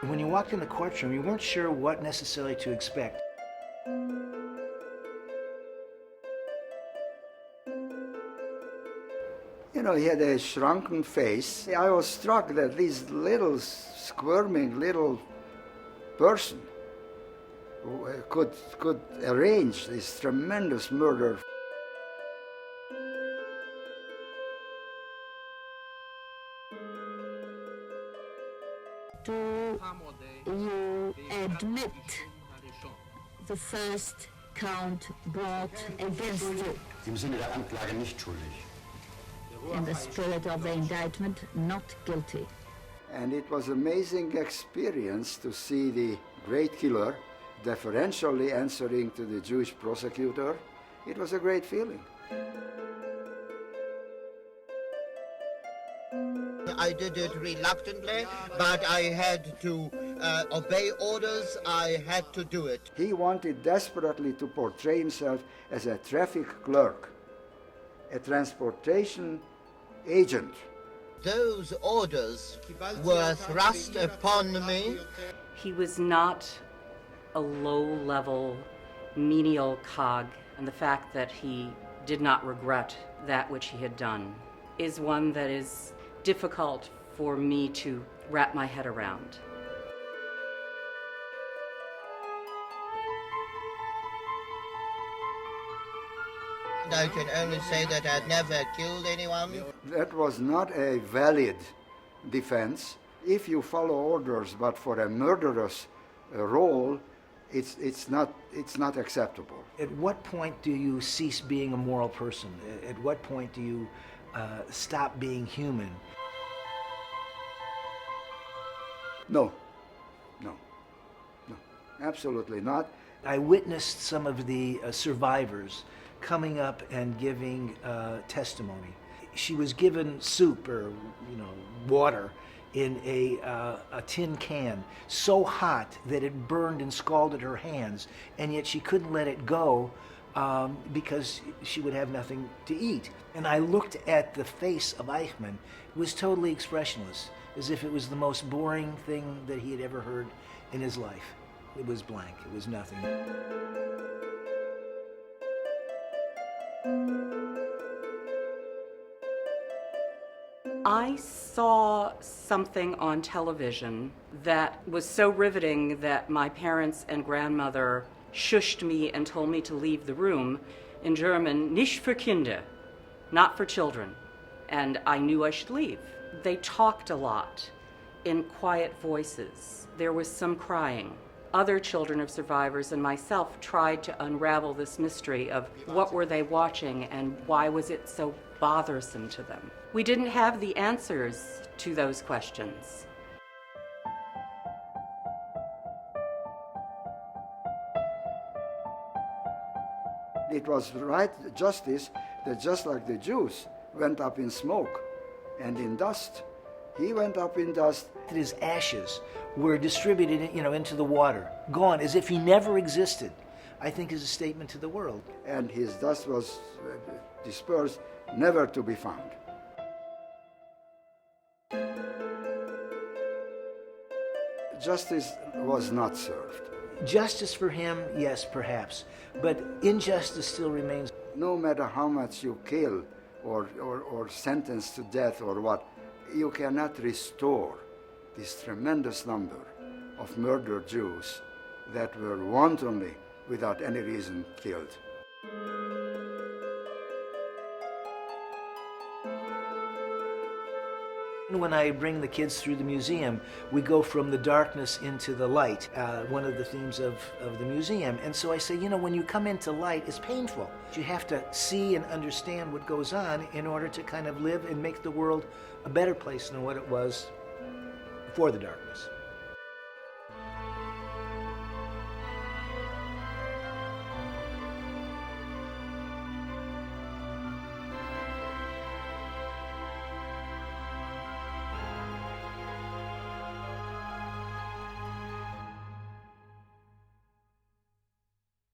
When you walked in the courtroom, you weren't sure what necessarily to expect. You know, he had a shrunken face. I was struck that this little squirming little person could arrange this tremendous murder. Do you admit the first count brought against you? Im Sinne der Anklage nicht schuldig. In the spirit of the indictment, not guilty. And it was an amazing experience to see the great killer deferentially answering to the Jewish prosecutor. It was a great feeling. I did it reluctantly, but I had to obey orders. I had to do it. He wanted desperately to portray himself as a traffic clerk, a transportation agent. Those orders were thrust upon me. He was not a low-level, menial cog, and the fact that he did not regret that which he had done is one that is difficult for me to wrap my head around. I can only say that I never killed anyone. That was not a valid defense. If you follow orders, but for a murderous role, it's not acceptable. At what point do you cease being a moral person? At what point do you stop being human? No, absolutely not. I witnessed some of the survivors coming up and giving testimony. She was given soup or water in a tin can, so hot that it burned and scalded her hands, and yet she couldn't let it go because she would have nothing to eat. And I looked at the face of Eichmann. It was totally expressionless, as if it was the most boring thing that he had ever heard in his life. It was blank. It was nothing. I saw something on television that was so riveting that my parents and grandmother shushed me and told me to leave the room. In German, nicht für Kinder, not for children. And I knew I should leave. They talked a lot in quiet voices. There was some crying. Other children of survivors and myself tried to unravel this mystery of what were they watching and why was it so bothersome to them. We didn't have the answers to those questions. It was right justice that just like the Jews went up in smoke and in dust, he went up in dust. His ashes were distributed, into the water, gone, as if he never existed, I think is a statement to the world. And his dust was dispersed, never to be found. Justice was not served. Justice for him, yes, perhaps, but injustice still remains. No matter how much you kill or sentence to death or what, you cannot restore this tremendous number of murdered Jews that were wantonly, without any reason, killed. When I bring the kids through the museum, we go from the darkness into the light, one of the themes of the museum. And so I say, when you come into light, it's painful. You have to see and understand what goes on in order to kind of live and make the world a better place than what it was before the darkness.